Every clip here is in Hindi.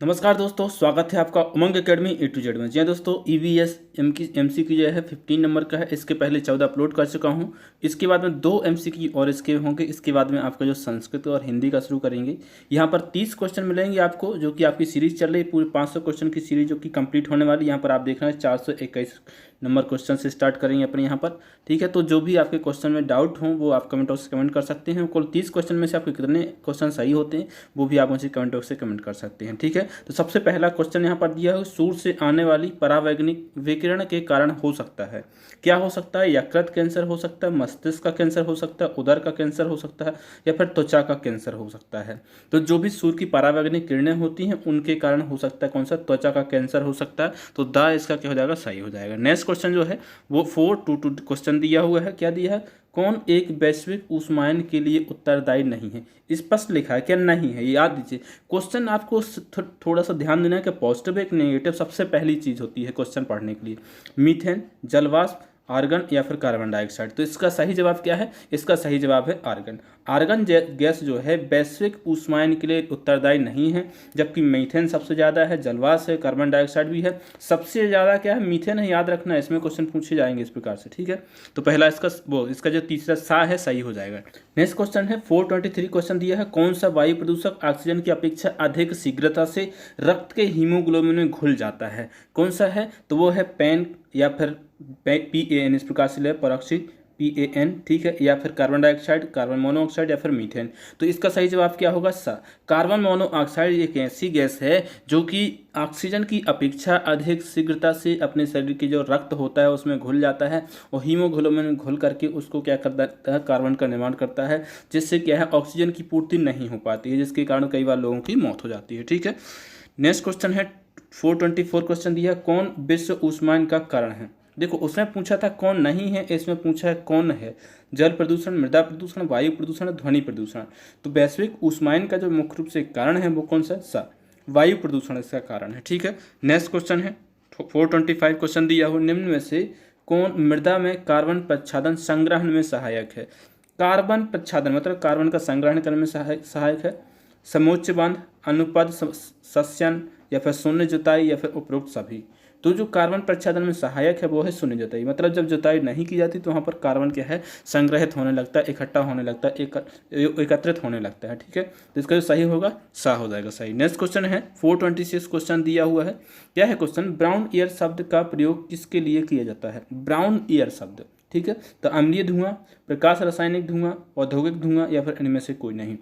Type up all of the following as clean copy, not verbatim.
नमस्कार दोस्तों, स्वागत है आपका उमंग एकेडमी ए टू जेड में। जी हाँ दोस्तों, ईवीएस एमसीक्यू जो है 15 नंबर का है। इसके पहले 14 अपलोड कर चुका हूँ। इसके बाद में 2 एमसीक्यू और इसके होंगे। इसके बाद में आपका जो संस्कृत और हिंदी का शुरू करेंगे। यहाँ पर 30 क्वेश्चन मिलेंगे आपको, जो कि आपकी सीरीज चल रही है पूरी 500 क्वेश्चन की सीरीज, जो कि कंप्लीट होने वाली। यहाँ पर आप देख रहे हैं 421 नंबर क्वेश्चन से स्टार्ट करेंगे अपने यहाँ पर। ठीक है, तो जो भी आपके क्वेश्चन में डाउट हो वो आप कमेंट बॉक्स से कमेंट कर सकते हैं। कुल 30 क्वेश्चन में से आपके कितने क्वेश्चन सही होते हैं वो भी आप मुझे कमेंट बॉक्स से कमेंट कर सकते हैं। ठीक है, तो सबसे पहला क्वेश्चन यहाँ पर दिया है, सूर्य से आने वाली परावैंगनिक विकिरण के कारण हो सकता है। क्या हो सकता है? यकृत कैंसर हो सकता है, मस्तिष्क का कैंसर हो सकता है, उदर का कैंसर हो सकता है, या फिर त्वचा का कैंसर हो सकता है। तो जो भी सूर्य की परावैंगनिक किरणें होती हैं उनके कारण हो सकता है कौन सा? त्वचा का कैंसर हो सकता है। तो द इसका क्या हो जाएगा? सही हो जाएगा। नेक्स्ट क्वेश्चन जो है वो 422 क्वेश्चन दिया हुआ है। क्या दिया है? कौन एक वैश्विक ऊष्मायन के लिए उत्तरदायी नहीं है? स्पष्ट लिखा है, क्या नहीं है? याद दीजिए, क्वेश्चन आपको थोड़ा सा ध्यान देना है कि पॉजिटिव एक नेगेटिव सबसे पहली चीज होती है क्वेश्चन पढ़ने के लिए। मीथेन, जलवाष्प, आर्गन या फिर कार्बन डाइऑक्साइड। तो इसका सही जवाब क्या है? इसका सही जवाब है आर्गन। आर्गन गैस जो है वैश्विक ऊष्मायन के लिए उत्तरदायी नहीं है, जबकि मीथेन सबसे ज़्यादा है, जलवाष्प है, कार्बन डाइऑक्साइड भी है। सबसे ज़्यादा क्या है? मीथेन है। याद रखना है, इसमें क्वेश्चन पूछे जाएंगे इस प्रकार से। ठीक है, तो पहला इसका जो तीसरा सा है सही हो जाएगा। नेक्स्ट क्वेश्चन है 423 क्वेश्चन दिया है, कौन सा वायु प्रदूषक ऑक्सीजन की अपेक्षा अधिक शीघ्रता से रक्त के हीमोग्लोबिन में घुल जाता है? कौन सा है? तो वो है पेन या फिर PAN, इस प्रकार से ले परोक्सी PAN। ठीक है, या फिर कार्बन डाइऑक्साइड, कार्बन मोनोऑक्साइड या फिर मीथेन। तो इसका सही जवाब क्या होगा? सा। कार्बन मोनोऑक्साइड एक ऐसी गैस है जो कि ऑक्सीजन की अपेक्षा अधिक शीघ्रता से अपने शरीर की जो रक्त होता है उसमें घुल जाता है, और हीमोग्लोबिन में घुल करके उसको क्या करता है? कार्बन का निर्माण करता है, जिससे क्या है? ऑक्सीजन की पूर्ति नहीं हो पाती है, जिसके कारण कई बार लोगों की मौत हो जाती है। ठीक है, नेक्स्ट क्वेश्चन है 424 क्वेश्चन दिया, कौन विश्व ऊष्मायन का कारण है? देखो, उसमें पूछा था कौन नहीं है, इसमें पूछा है कौन है। जल प्रदूषण, मृदा प्रदूषण, वायु प्रदूषण, ध्वनि प्रदूषण। तो वैश्विक ऊष्मायन का जो मुख्य रूप से कारण है वो कौन सा? सा। वायु प्रदूषण इसका कारण है। ठीक है, नेक्स्ट क्वेश्चन है 425 क्वेश्चन दिया हो, निम्न में से कौन मृदा में कार्बन प्रच्छादन संग्रहण में सहायक है? कार्बन प्रच्छादन मतलब कार्बन का संग्रहण करने में सहायक है। समोच्च बांध, अनुपद सस्यन, या फिर शून्य जुताई, या फिर उपरोक्त सभी। तो जो कार्बन प्रच्छादन में सहायक है वो है शून्य जुताई। मतलब जब जुताई नहीं की जाती तो वहाँ पर कार्बन क्या है? संग्रहित होने लगता है, इकट्ठा होने लगता है, एकत्रित होने लगता है। ठीक है, तो इसका जो सही होगा सा हो जाएगा सही। नेक्स्ट क्वेश्चन है 426 क्वेश्चन दिया हुआ है। क्या है क्वेश्चन? ब्राउन एयर शब्द का प्रयोग किसके लिए किया जाता है? ब्राउन एयर शब्द, ठीक है, तो अम्लीय धुआं, प्रकाश रासायनिक धुआं, औद्योगिक धुआं, या फिर इनमें से कोई नहीं।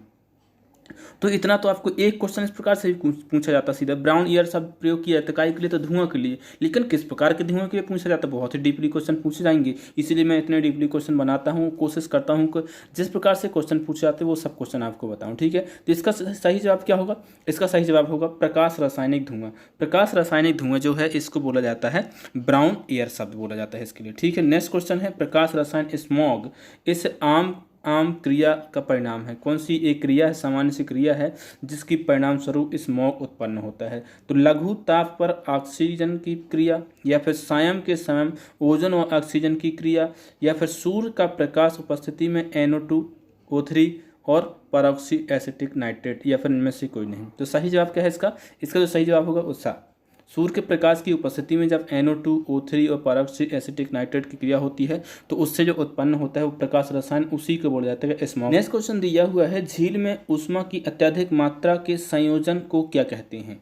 तो इतना तो आपको एक क्वेश्चन इस प्रकार से भी पूछा जाता सीधा, ब्राउन ईयर शब्द प्रयोग किया जाता है के लिए? तो धुआं के लिए। लेकिन किस प्रकार के धुआं के लिए पूछा जाता है? बहुत ही डीपली क्वेश्चन पूछे जाएंगे, इसीलिए मैं इतने डीपली क्वेश्चन बनाता हूँ, कोशिश करता हूँ कि जिस प्रकार से क्वेश्चन पूछे जाते हैं वो सब क्वेश्चन आपको बताऊँ। ठीक है, तो इसका सही जवाब क्या होगा? इसका सही जवाब होगा प्रकाश रासायनिक धुआं। प्रकाश रासायनिक धुआं जो है इसको बोला जाता है ब्राउन एयर शब्द बोला जाता है इसके लिए। ठीक है, नेक्स्ट क्वेश्चन है प्रकाश रसायन स्मॉग इस आम क्रिया का परिणाम है? कौन सी एक क्रिया है, सामान्य सी क्रिया है जिसकी परिणाम स्वरूप स्मॉग उत्पन्न होता है? तो लघु ताप पर ऑक्सीजन की क्रिया, या फिर सायं के समय ओजोन और ऑक्सीजन की क्रिया, या फिर सूर्य का प्रकाश उपस्थिति में NO2 O3 और परऑक्सी एसिटिक नाइट्रेट, या फिर इनमें से कोई नहीं। तो सही जवाब क्या है इसका? इसका जो सही जवाब होगा उत्साह। सूर्य के प्रकाश की उपस्थिति में जब NO2 O3 और परऑक्सी एसिटिक नाइट्रेट की क्रिया होती है तो उससे जो उत्पन्न होता है वो प्रकाश रसायन, उसी को बोला जाता है स्मॉग। नेक्स्ट क्वेश्चन दिया हुआ है, झील में ऊष्मा की अत्यधिक मात्रा के संयोजन को क्या कहते हैं?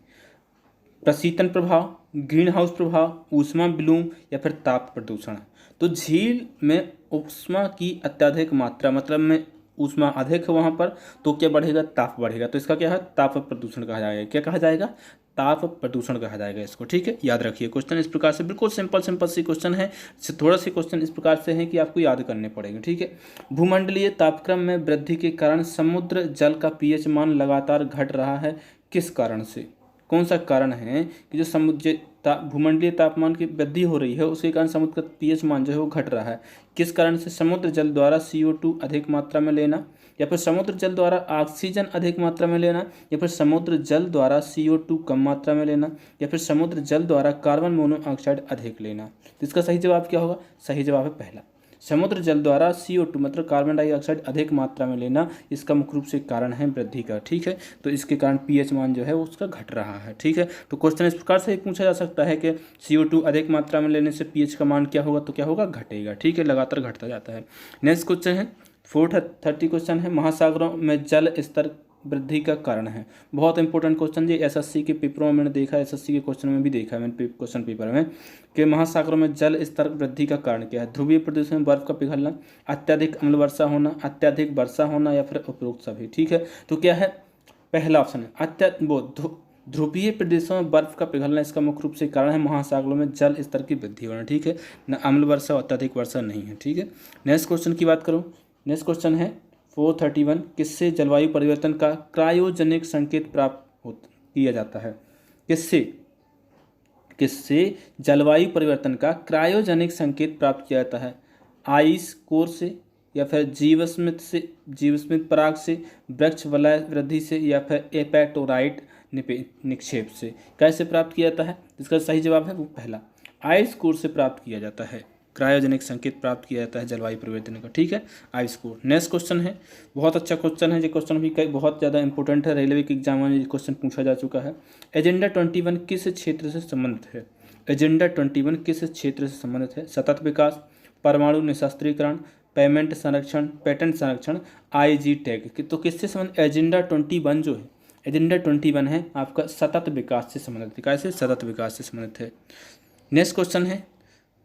प्रशीतन प्रभाव, ग्रीन हाउस प्रभाव, ऊष्मा ब्लूम, या फिर ताप प्रदूषण। तो झील में ऊष्मा की अत्यधिक मात्रा मतलब में ऊष्मा अधिक है वहाँ पर, तो क्या बढ़ेगा? ताप बढ़ेगा। तो इसका क्या है? ताप प्रदूषण कहा जाएगा। क्या कहा जाएगा? ताप प्रदूषण कहा जाएगा इसको। ठीक है, याद रखिए क्वेश्चन इस प्रकार से, बिल्कुल सिंपल सी क्वेश्चन है। थोड़ा सी क्वेश्चन इस प्रकार से है कि आपको याद करने पड़ेंगे। ठीक है, भूमंडलीय तापक्रम में वृद्धि के कारण समुद्र जल का pH मान लगातार घट रहा है, किस कारण से? कौन सा कारण है कि जो समुद्र भूमंडलीय तापमान की वृद्धि हो रही है उसके कारण समुद्र का pH मान जो है वो घट रहा है? किस कारण से? समुद्र जल द्वारा CO2 अधिक मात्रा में लेना, या फिर समुद्र जल द्वारा ऑक्सीजन अधिक मात्रा में लेना, या फिर समुद्र जल द्वारा CO2 कम मात्रा में लेना, या फिर समुद्र जल द्वारा कार्बन मोनोऑक्साइड अधिक लेना। तो इसका सही जवाब क्या होगा? सही जवाब है पहला। समुद्र जल द्वारा CO2 मतलब कार्बन डाइऑक्साइड अधिक मात्रा में लेना इसका मुख्य रूप से कारण है वृद्धि का। ठीक है, तो इसके कारण pH मान जो है वो उसका घट रहा है। ठीक है, तो क्वेश्चन इस प्रकार से पूछा जा सकता है कि CO2 अधिक मात्रा में लेने से pH का मान क्या होगा, तो क्या होगा, घटेगा। ठीक है, लगातार घटता जाता है। नेक्स्ट क्वेश्चन है 430 क्वेश्चन है, महासागरों में जल स्तर वृद्धि का कारण है। बहुत इंपॉर्टेंट क्वेश्चन जी, एसएससी के पेपरों में मैंने देखा, एसएससी के क्वेश्चन में भी देखा है मैंने क्वेश्चन पेपर में कि महासागरों में जल स्तर वृद्धि का कारण क्या है। ध्रुवीय प्रदेशों में बर्फ का पिघलना, अत्यधिक अम्ल वर्षा होना, अत्यधिक वर्षा होना या फिर उपरोक्त सभी। ठीक है, तो क्या है, पहला ऑप्शन है ध्रुवीय प्रदेशों में बर्फ का पिघलना, इसका मुख्य रूप से कारण है महासागरों में जल स्तर की वृद्धि होना। ठीक है, न अम्ल वर्षा और अत्यधिक वर्षा नहीं है। ठीक है, नेक्स्ट क्वेश्चन की बात करूँ, नेक्स्ट क्वेश्चन है 431, किससे जलवायु परिवर्तन का क्रायोजेनिक संकेत प्राप्त किया जाता है। किससे जलवायु परिवर्तन का क्रायोजेनिक संकेत प्राप्त किया जाता है। आइस कोर से, या फिर जीवाश्मिक पराग से, वृक्ष वलय वृद्धि से, या फिर एपेटोराइट निक्षेप से। कैसे प्राप्त किया जाता है, इसका सही जवाब है वो पहला, आइस कोर से प्राप्त किया जाता है। क्रायोजेनिक संकेत प्राप्त किया जाता है जलवायु परिवर्तन का। ठीक है, आइस कोर। नेक्स्ट क्वेश्चन है, बहुत अच्छा क्वेश्चन है, ये क्वेश्चन भी बहुत ज़्यादा इंपॉर्टेंट है, रेलवे के एग्जाम में ये क्वेश्चन पूछा जा चुका है। एजेंडा 21 किस क्षेत्र से संबंधित है। एजेंडा 21 किस क्षेत्र से संबंधित है। सतत विकास, परमाणु निशस्त्रीकरण, पेमेंट संरक्षण, पेटेंट संरक्षण, IG टैग। तो किससे संबंधित, एजेंडा 21 जो है, एजेंडा 21 है आपका सतत विकास से संबंधित है। कैसे, सतत विकास से संबंधित है। नेक्स्ट क्वेश्चन है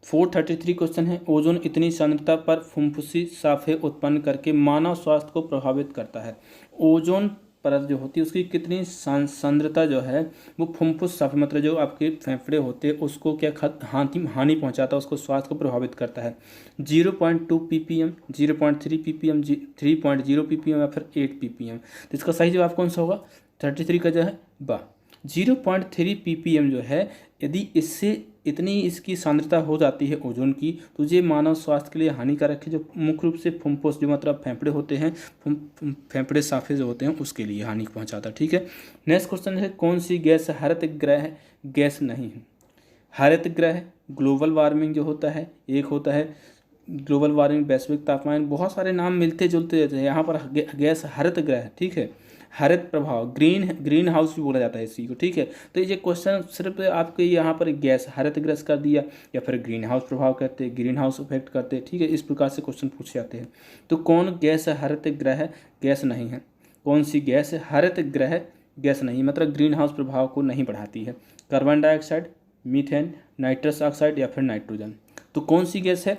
433 क्वेश्चन है, ओजोन इतनी सांद्रता पर फुफ्फुसी साफे उत्पन्न करके मानव स्वास्थ्य को प्रभावित करता है। ओजोन परत जो होती है उसकी कितनी सांद्रता जो है वो फुफ्फुस साफे मतलब जो आपके फेफड़े होते हैं उसको क्या हानि पहुंचाता है, उसको स्वास्थ्य को प्रभावित करता है। 0.2 ppm, 0.3 ppm, 3.0 ppm या फिर 8 ppm। तो इसका सही जवाब कौन सा होगा, 33 का जो है 0.3 ppm जो है, यदि इससे इतनी इसकी सांद्रता हो जाती है ओजोन की तो ये मानव स्वास्थ्य के लिए हानिकारक है। जो मुख्य रूप से फुफ्फुस जो मतलब फेफड़े होते हैं, फेफड़े साफे जो होते हैं उसके लिए हानि पहुंचाता है। ठीक है, नेक्स्ट क्वेश्चन है, कौन सी गैस हरित ग्रह गैस नहीं है। हरित ग्रह ग्लोबल वार्मिंग जो होता है, एक होता है ग्लोबल वार्मिंग वैश्विक तापमान, बहुत सारे नाम मिलते जुलते रहते हैं। यहाँ पर गैस हरित ग्रह, ठीक है, हरित प्रभाव, ग्रीन हाउस भी बोला जाता है इसी को। ठीक है, तो ये क्वेश्चन सिर्फ आपके यहाँ पर गैस हरित ग्रह कर दिया या फिर ग्रीन हाउस प्रभाव कहते हैं, ग्रीन हाउस इफेक्ट करते हैं। ठीक है, इस प्रकार से क्वेश्चन पूछे जाते हैं। तो कौन गैस हरित ग्रह गैस नहीं है, कौन सी गैस हरित ग्रह गैस नहीं मतलब ग्रीन हाउस प्रभाव को नहीं बढ़ाती है। Carbon dioxide, methane, nitrous oxide या फिर नाइट्रोजन। तो कौन सी गैस है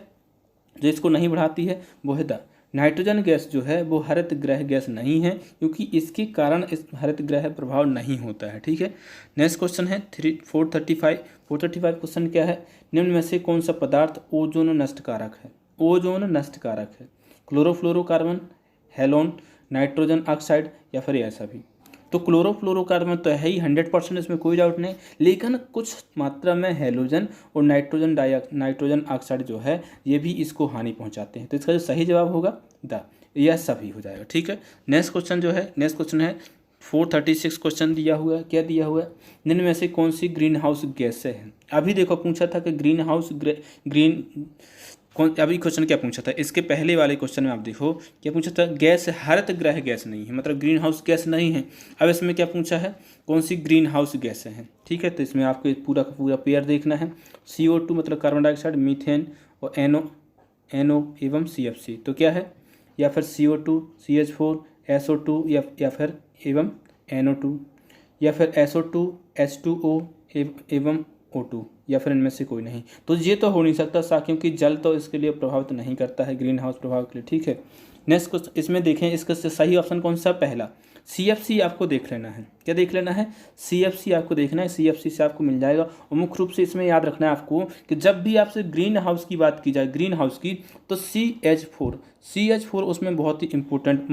जो इसको नहीं बढ़ाती है, वो है नाइट्रोजन गैस जो है वो हरित ग्रह गैस नहीं है, क्योंकि इसके कारण इस हरित ग्रह प्रभाव नहीं होता है। ठीक है, नेक्स्ट क्वेश्चन है 435 क्वेश्चन क्या है, निम्न में से कौन सा पदार्थ ओजोन नष्टकारक है। ओजोन नष्टकारक है क्लोरोफ्लोरोकार्बन, हेलोन, नाइट्रोजन ऑक्साइड या फिर ऐसा भी। तो क्लोरोफ्लोरोकार्बन तो है ही 100%, इसमें कोई डाउट नहीं, लेकिन कुछ मात्रा में हेलोजन और नाइट्रोजन ऑक्साइड जो है ये भी इसको हानि पहुंचाते हैं। तो इसका जो सही जवाब होगा यह सभी हो जाएगा। ठीक है, नेक्स्ट क्वेश्चन है 436 क्वेश्चन दिया हुआ है। क्या दिया हुआ है, निम्न में से कौन सी ग्रीन हाउस गैस है। अभी देखो पूछा था कि अभी क्वेश्चन क्या पूछा था, इसके पहले वाले क्वेश्चन में आप देखो क्या पूछा था, गैस हरित ग्रह गैस नहीं है मतलब ग्रीन हाउस गैस नहीं है। अब इसमें क्या पूछा है, कौन सी ग्रीन हाउस गैस है। ठीक है, तो इसमें आपको पूरा का पूरा पेयर देखना है। CO2 मतलब कार्बन डाइऑक्साइड, मीथेन और NO एवं CFC। तो क्या है, या फिर CO2, CH4, SO2 या फिर एवं NO2 या फिर SO2, H2O एवं O2 या फिर इनमें से कोई नहीं। तो ये तो हो नहीं सकता क्योंकि जल तो इसके लिए प्रभावित नहीं करता है ग्रीन हाउस प्रभाव के लिए। ठीक है, नेक्स्ट क्वेश्चन इसमें देखें, इसका सही ऑप्शन कौन सा, पहला CFC आपको देख लेना है। क्या देख लेना है, CFC आपको देखना है, CFC से आपको मिल जाएगा। और मुख्य रूप से इसमें याद रखना है आपको कि जब भी आपसे ग्रीन हाउस की बात की जाए, ग्रीन हाउस की, तो CH4 उसमें बहुत ही इंपॉर्टेंट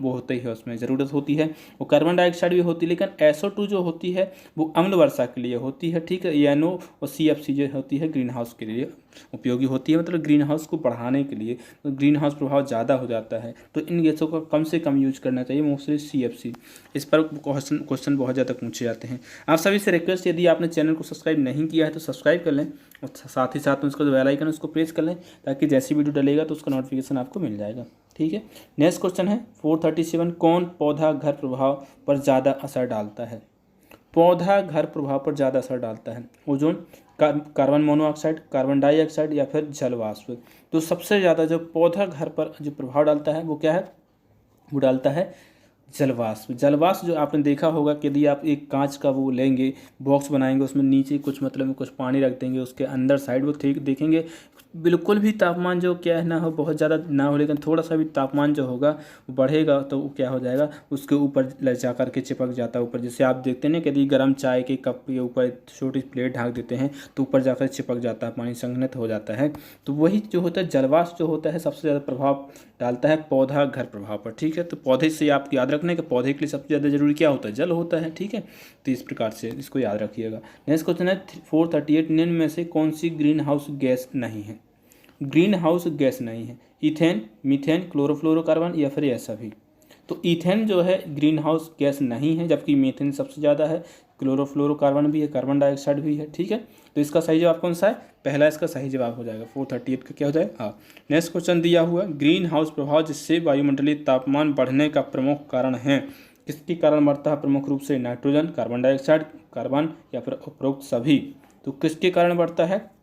वो होती है, उसमें ज़रूरत होती है। वो कार्बन डाइऑक्साइड भी होती है, लेकिन SO2 जो होती है वो अम्ल वर्षा के लिए होती है। ठीक है, NO और CFC जो होती है ग्रीन हाउस के लिए उपयोगी होती है, मतलब ग्रीन हाउस को बढ़ाने के लिए। तो ग्रीन हाउस प्रभाव ज़्यादा हो जाता है तो इन गैसों का कम से कम यूज करना चाहिए, मोस्टली CFC। इस पर क्वेश्चन बहुत ज़्यादा पूछे जाते हैं। आप सभी से रिक्वेस्ट, यदि आपने चैनल को सब्सक्राइब नहीं किया है तो सब्सक्राइब कर लें और साथ ही साथ में उसका जो बेल आइकन है उसको प्रेस कर लें, ताकि जैसी वीडियो डलेगा तो उसका नोटिफिकेशन आपको मिल जाएगा। ठीक है, नेक्स्ट क्वेश्चन है 437, कौन पौधा घर प्रभाव पर ज़्यादा असर डालता है? पौधा घर प्रभाव पर ज़्यादा असर डालता है। Ozone, carbon monoxide, carbon dioxide या फिर जलवाष्प। तो सबसे ज़्यादा जो पौधा घर पर जो प्रभाव डालता है वो क्या है? वो डालता है जलवाष्प। जलवाष्प जो आपने देखा होगा कि यदि आप एक कांच का वो लेंगे, बॉक्स बनाएंगे, उसमें नीचे कुछ मतलब में कुछ पानी रख देंगे, उसके अंदर साइड वो देखेंगे बिल्कुल भी तापमान जो क्या है ना हो, बहुत ज़्यादा ना हो, लेकिन थोड़ा सा भी तापमान जो होगा वो बढ़ेगा तो वो क्या हो जाएगा, उसके ऊपर लचा करके चिपक जाता है ऊपर। जैसे आप देखते हैं ना कि यदि गर्म चाय के कप के ऊपर छोटी प्लेट ढाक देते हैं तो ऊपर जाकर चिपक जाता है, पानी संघनित हो जाता है। तो वही जो होता है जलवाष्प जो होता है सबसे ज़्यादा प्रभाव डालता है पौधा घर प्रभाव पर। ठीक है, तो पौधे से आप याद रखना कि पौधे के लिए सबसे ज़्यादा जरूरी क्या होता है? जल होता है। ठीक है, तो इस प्रकार से इसको याद रखिएगा। नेक्स्ट क्वेश्चन है 438, निम्न में से कौन सी ग्रीन हाउस गैस नहीं है? ग्रीन हाउस गैस नहीं है। इथेन, मीथेन, क्लोरोफ्लोरोकार्बन या फिर यह सभी। तो इथेन जो है ग्रीन हाउस गैस नहीं है, जबकि मीथेन सबसे ज़्यादा है, क्लोरोफ्लोरोकार्बन भी है, कार्बन डाइऑक्साइड भी है। ठीक है, तो इसका सही जवाब कौन सा है? पहला इसका सही जवाब हो जाएगा। 438 का क्या हो जाएगा? हाँ। नेक्स्ट क्वेश्चन दिया हुआ, ग्रीन हाउस प्रभाव जिससे वायुमंडलीय तापमान बढ़ने का प्रमुख कारण है, किसके कारण बढ़ता है प्रमुख रूप से? नाइट्रोजन, कार्बन डाइऑक्साइड, कार्बन या फिर उपरोक्त सभी। तो किसके कारण बढ़ता है?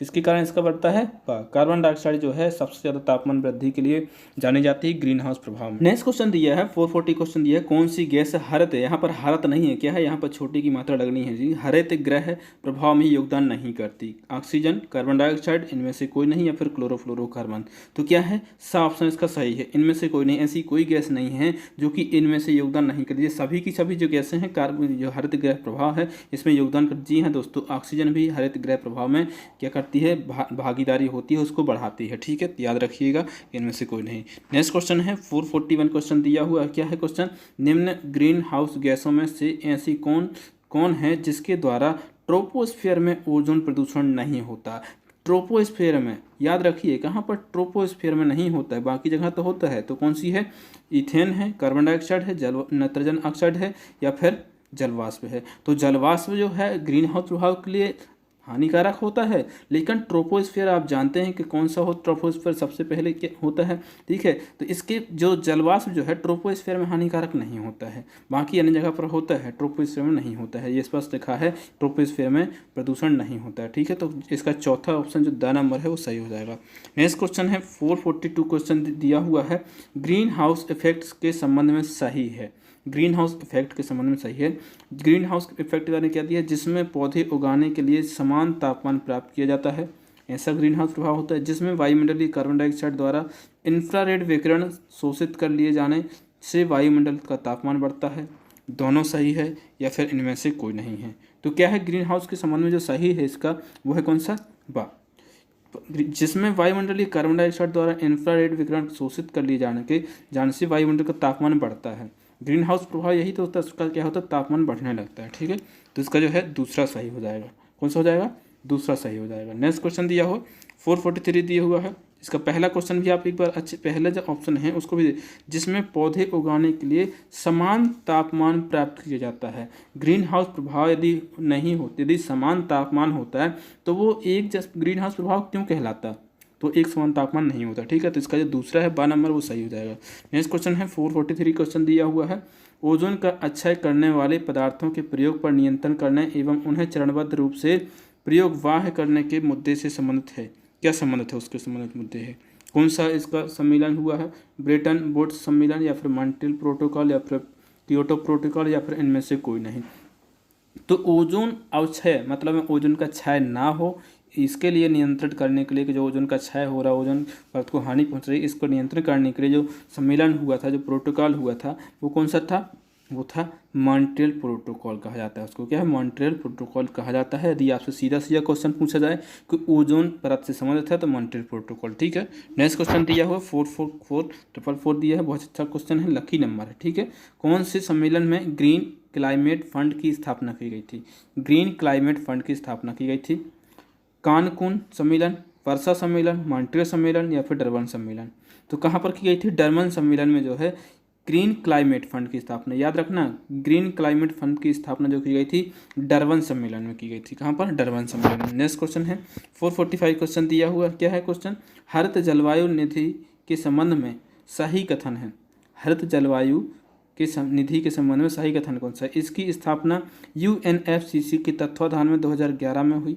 किसके कारण इसका बढ़ता है? कार्बन डाइऑक्साइड जो है सबसे ज़्यादा तापमान वृद्धि के लिए जानी जाती है ग्रीन हाउस प्रभाव में। नेक्स्ट क्वेश्चन दिया है 440 क्वेश्चन दिया है, कौन सी गैस हरित है? यहाँ पर हरित नहीं है, क्या है? यहाँ पर छोटी की मात्रा लगनी है जी। हरित ग्रह प्रभाव में योगदान नहीं करती। ऑक्सीजन, कार्बन डाइऑक्साइड, इनमें से कोई नहीं, या फिर क्लोरोफ्लोरोकार्बन। तो क्या है? सा ऑप्शन इसका सही है, इनमें से कोई नहीं। ऐसी कोई गैस नहीं है जो कि इनमें से योगदान नहीं करती। सभी की सभी जो गैसें हैं कार्बन जो हरित ग्रह प्रभाव है इसमें योगदान करती हैं दोस्तों। ऑक्सीजन भी हरित ग्रह प्रभाव में क्या करती है? भागीदारी होती है, उसको बढ़ाती है। ठीक है, याद रखिएगा, इनमें से कोई नहीं। नेक्स्ट क्वेश्चन है 441 क्वेश्चन दिया हुआ क्या है क्वेश्चन? निम्न ग्रीन हाउस गैसों में से ऐसी कौन कौन है जिसके द्वारा ट्रोपोस्फीयर में ओजोन प्रदूषण नहीं होता? ट्रोपोस्फीयर में याद रखिए, कहाँ पर? ट्रोपोस्फीयर में नहीं होता है, बाकी जगह तो होता है। तो कौन सी है? इथेन है, कार्बन डाइऑक्साइड है, नाइट्रोजन ऑक्साइड है, या फिर जलवाष्प है। तो जलवाष्प जो है ग्रीन हाउस प्रभाव के लिए हानिकारक होता है, लेकिन ट्रोपोस्फीयर आप जानते हैं कि कौन सा हो? ट्रोपोस्फीयर सबसे पहले क्या होता है? ठीक है, तो इसके जो जलवाष्प जो है ट्रोपोस्फीयर में हानिकारक नहीं होता है, बाकी अन्य जगह पर होता है, ट्रोपोस्फीयर में नहीं होता है। ये स्पष्ट लिखा है, ट्रोपोस्फीयर में प्रदूषण नहीं होता है। ठीक है, तो इसका चौथा ऑप्शन जो द नंबर है वो सही हो जाएगा। नेक्स्ट क्वेश्चन है 442 क्वेश्चन दिया हुआ है, ग्रीन हाउस इफेक्ट्स के संबंध में सही है। ग्रीन हाउस इफेक्ट के संबंध में सही है। ग्रीन हाउस इफेक्ट ने क्या दिया? जिसमें पौधे उगाने के लिए समान तापमान प्राप्त किया जाता है, ऐसा ग्रीन हाउस प्रभाव होता है। जिसमें वायुमंडलीय कार्बन डाइऑक्साइड द्वारा इंफ्रारेड विकिरण शोषित कर लिए जाने से वायुमंडल का तापमान बढ़ता है। दोनों सही है, या फिर इनमें से कोई नहीं है? तो क्या है ग्रीन हाउस के संबंध में जो सही है इसका, वो है कौन सा? जिसमें वायुमंडलीय कार्बन डाइऑक्साइड द्वारा इंफ्रारेड विकिरण शोषित कर लिए जाने से वायुमंडल का तापमान बढ़ता है। ग्रीन हाउस प्रभाव यही तो होता है, उसका क्या होता है? तापमान बढ़ने लगता है। ठीक है, तो इसका जो है दूसरा सही हो जाएगा। कौन सा हो जाएगा? दूसरा सही हो जाएगा। नेक्स्ट क्वेश्चन दिया हो 443 दिया हुआ है, इसका पहला क्वेश्चन भी आप एक बार अच्छे पहले जो ऑप्शन है उसको भी जिसमें पौधे उगाने के लिए समान तापमान प्राप्त किया जाता है। ग्रीन हाउस प्रभाव यदि नहीं होते, यदि समान तापमान होता है तो वो एक ग्रीन हाउस प्रभाव क्यों कहलाता? तो एक समान तापमान नहीं होता। ठीक है, तो इसका जो दूसरा है बा नंबर वो सही हो जाएगा। नेक्स्ट क्वेश्चन है 443 क्वेश्चन दिया हुआ है, ओजोन का क्षय करने वाले पदार्थों के प्रयोग पर नियंत्रण करने एवं उन्हें चरणबद्ध रूप से प्रयोग वाह्य करने के मुद्दे से संबंधित है। क्या संबंधित है? उसके संबंधित मुद्दे है। कौन सा इसका सम्मेलन हुआ है? ब्रेटन वुड्स सम्मेलन, या फिर मॉन्ट्रियल प्रोटोकॉल, या फिर क्योटो प्रोटोकॉल, या फिर इनमें से कोई नहीं? तो ओजोन अवक्षय मतलब ओजोन का क्षय ना हो, इसके लिए नियंत्रण करने के लिए कि जो ओजोन का क्षय हो रहा है, ओजोन परत को हानि पहुंच रही है, इसको नियंत्रण करने के लिए जो सम्मेलन हुआ था, जो प्रोटोकॉल हुआ था, वो कौन सा था? वो था मॉन्ट्रियल प्रोटोकॉल कहा जाता है उसको। क्या है? मॉन्ट्रियल प्रोटोकॉल कहा जाता है। यदि आपसे सीधा सीधा क्वेश्चन पूछा जाए कि ओजोन परत से संबंधित है तो मॉन्ट्रियल प्रोटोकॉल। ठीक है, नेक्स्ट क्वेश्चन दिया हुआ 444 दिया है, बहुत अच्छा क्वेश्चन है, लकी नंबर है। ठीक है, कौन से सम्मेलन में ग्रीन क्लाइमेट फंड की स्थापना की गई थी? ग्रीन क्लाइमेट फंड की स्थापना की गई थी। कानकुन सम्मेलन, वर्षा सम्मेलन, मॉन्ट्रियल सम्मेलन, या फिर डरबन सम्मेलन? तो कहाँ पर की गई थी? डरबन सम्मेलन में जो है ग्रीन क्लाइमेट फंड की स्थापना, याद रखना, ग्रीन क्लाइमेट फंड की स्थापना जो की गई थी डरबन सम्मेलन में की गई थी। कहाँ पर? डरबन सम्मेलन में। नेक्स्ट क्वेश्चन है 445 क्वेश्चन दिया हुआ, क्या है क्वेश्चन? हरित जलवायु निधि के संबंध में सही कथन है। हरित जलवायु के निधि के संबंध में सही कथन कौन सा है? इसकी स्थापना UNFCCC के तत्वाधान में 2011 में हुई,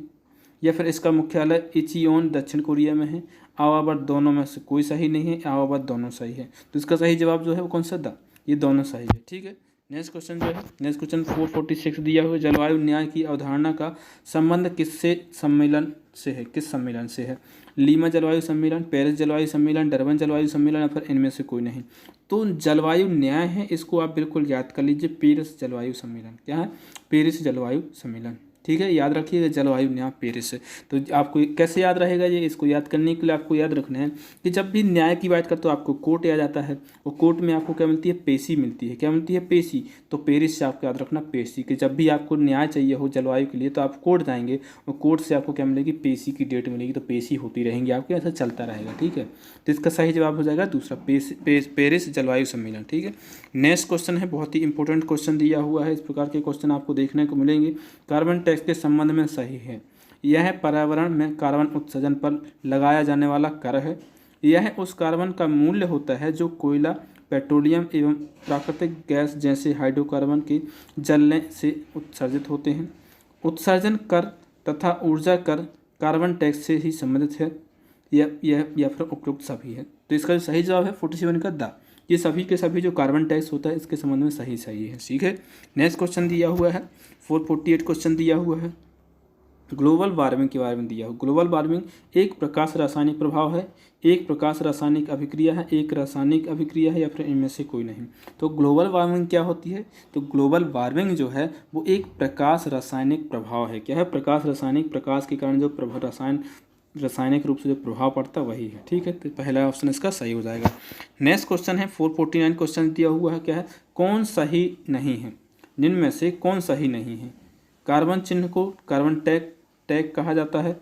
या फिर इसका मुख्यालय इचियोन दक्षिण कोरिया में है। आवाबत दोनों में से कोई सही नहीं है, आवाबत दोनों सही है। तो इसका सही जवाब जो है वो कौन सा? द, ये दोनों सही है। ठीक है, नेक्स्ट क्वेश्चन जो है, नेक्स्ट क्वेश्चन 446 दिया हुआ, जलवायु न्याय की अवधारणा का संबंध किससे सम्मेलन से है? किस सम्मेलन से है? लीमा जलवायु सम्मेलन, पेरिस जलवायु सम्मेलन, डरबन जलवायु सम्मेलन, या फिर इनमें से कोई नहीं? तो जलवायु न्याय है, इसको आप बिल्कुल याद कर लीजिए, पेरिस जलवायु सम्मेलन। क्या है? पेरिस जलवायु सम्मेलन। ठीक है, याद रखिएगा, जलवायु न्याय पेरिस है। तो आपको कैसे याद रहेगा ये? इसको याद करने के लिए आपको याद रखना है कि जब भी न्याय की बात करते हो आपको कोर्ट याद आता है, और कोर्ट में आपको क्या मिलती है? पेशी मिलती है। क्या मिलती है? पेशी। तो पेरिस से आपको याद रखना पेशी, कि जब भी आपको न्याय चाहिए हो जलवायु के लिए तो आप कोर्ट जाएंगे, और कोर्ट से आपको क्या मिलेगी? पेशी की डेट मिलेगी। तो पेशी होती रहेंगी आपके, ऐसा चलता रहेगा। ठीक है, तो इसका सही जवाब हो जाएगा दूसरा, पेरिस जलवायु सम्मेलन। ठीक है, नेक्स्ट क्वेश्चन है, बहुत ही इंपॉर्टेंट क्वेश्चन दिया हुआ है। इस प्रकार के क्वेश्चन आपको देखने को मिलेंगे। कार्बन टैक्स के संबंध में सही है। यह पर्यावरण में कार्बन उत्सर्जन पर लगाया जाने वाला कर है। यह उस कार्बन का मूल्य होता है जो कोयला, पेट्रोलियम एवं प्राकृतिक गैस जैसे हाइड्रोकार्बन के जलने से उत्सर्जित होते हैं। उत्सर्जन कर तथा ऊर्जा कर कार्बन टैक्स से ही संबंधित है। या फिर उपयुक्त सभी है। तो इसका जो सही जवाब है 47 का द। ये सभी के सभी जो कार्बन टैक्स होता है इसके संबंध में सही है। ठीक है, नेक्स्ट क्वेश्चन दिया हुआ है 448 क्वेश्चन दिया हुआ है, ग्लोबल वार्मिंग के बारे में दिया हुआ। ग्लोबल वार्मिंग एक प्रकाश रासायनिक प्रभाव है, एक प्रकाश रासायनिक अभिक्रिया है, एक रासायनिक अभिक्रिया है, या फिर इनमें से कोई नहीं? तो ग्लोबल वार्मिंग क्या होती है? तो ग्लोबल वार्मिंग जो है वो एक प्रकाश रासायनिक प्रभाव है। क्या है? प्रकाश रासायनिक, प्रकाश के कारण जो रासायनिक रूप से जो प्रभाव पड़ता है वही है। ठीक है, तो पहला ऑप्शन इसका सही हो जाएगा। नेक्स्ट क्वेश्चन है 449 क्वेश्चन दिया हुआ है, क्या है? कौन सही नहीं है? निम्न में से कौन सही नहीं है? कार्बन चिन्ह को कार्बन टैग कहा जाता है,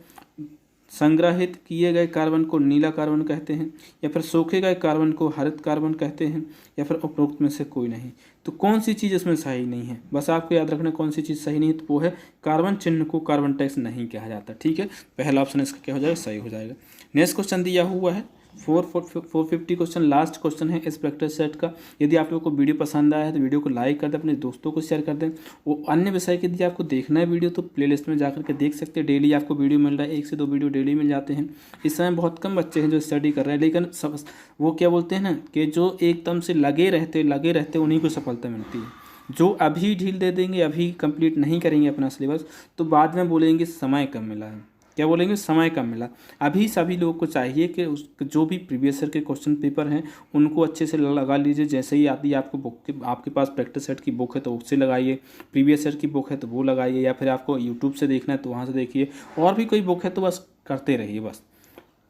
संग्रहित किए गए कार्बन को नीला कार्बन कहते हैं, या फिर सोखे गए कार्बन को हरित कार्बन कहते हैं, या फिर उपरोक्त में से कोई नहीं? तो कौन सी चीज़ इसमें सही नहीं है? बस आपको याद रखना कौन सी चीज़ सही नहीं है, तो वो है कार्बन चिन्ह को कार्बन टैक्स नहीं कहा जाता। ठीक है, पहला ऑप्शन इसका क्या हो जाएगा? सही हो जाएगा। नेक्स्ट क्वेश्चन दिया हुआ है 450 क्वेश्चन, लास्ट क्वेश्चन है इस प्रैक्टिस सेट का। यदि आप लोगों को वीडियो पसंद आया है तो वीडियो को लाइक कर दें, अपने दोस्तों को शेयर कर दें। वो अन्य विषय के यदि आपको देखना है वीडियो तो प्लेलिस्ट में जाकर के देख सकते हैं। डेली आपको वीडियो मिल रहा है, 1 से 2 वीडियो डेली मिल जाते हैं। इस समय बहुत कम बच्चे हैं जो स्टडी कर रहे हैं, लेकिन सब वो क्या बोलते हैं ना कि जो एकदम से लगे रहते उन्हीं को सफलता मिलती है। जो अभी ढील दे देंगे, अभी कंप्लीट नहीं करेंगे अपना सिलेबस, तो बाद में बोलेंगे समय कम मिला है। क्या बोलेंगे? समय कम मिला। अभी सभी लोगों को चाहिए कि जो भी प्रीवियस ईयर के क्वेश्चन पेपर हैं उनको अच्छे से लगा लीजिए। जैसे ही आती है आपको बुक, आपके पास प्रैक्टिस सेट की बुक है तो उससे लगाइए, प्रीवियस ईयर की बुक है तो वो लगाइए, या फिर आपको यूट्यूब से देखना है तो वहाँ से देखिए, और भी कोई बुक है तो बस करते रहिए बस।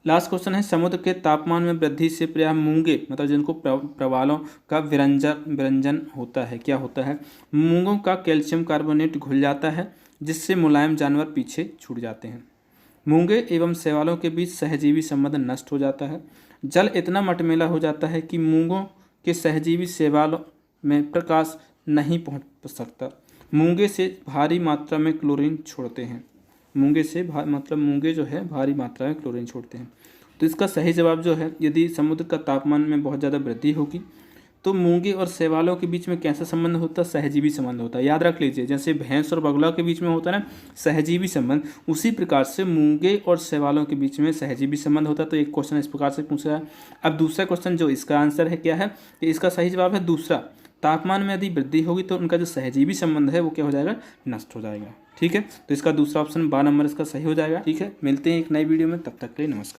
लास्ट क्वेश्चन है, समुद्र के तापमान में वृद्धि से प्रायः मूंगे, मतलब जिनको प्रवालों का विरंजन होता है, क्या होता है? मूंगों का कैल्शियम कार्बोनेट घुल जाता है जिससे मुलायम जानवर पीछे छूट जाते हैं। मूंगे एवं शैवालों के बीच सहजीवी संबंध नष्ट हो जाता है। जल इतना मटमैला हो जाता है कि मूंगों के सहजीवी शैवालों में प्रकाश नहीं पहुंच सकता। मूंगे से भारी मात्रा में क्लोरीन छोड़ते हैं। मूंगे जो है भारी मात्रा में क्लोरीन छोड़ते हैं। तो इसका सही जवाब जो है, यदि समुद्र का तापमान में बहुत ज़्यादा वृद्धि होगी तो मूंगे और शैवालों के बीच में कैसा संबंध होता है? सहजीवी संबंध होता है। याद रख लीजिए, जैसे भैंस और बगुला के बीच में होता है ना सहजीवी संबंध, उसी प्रकार से मूंगे और शैवालों के बीच में सहजीवी संबंध होता है। तो एक क्वेश्चन इस प्रकार से पूछा है। अब दूसरा क्वेश्चन जो इसका आंसर है क्या है कि इसका सही जवाब है दूसरा, तापमान में यदि वृद्धि होगी तो उनका जो सहजीवी संबंध है वो क्या हो जाएगा? नष्ट हो जाएगा। ठीक है, तो इसका दूसरा ऑप्शन 12 नंबर इसका सही हो जाएगा। ठीक है, मिलते हैं एक नई वीडियो में, तब तक के लिए नमस्कार।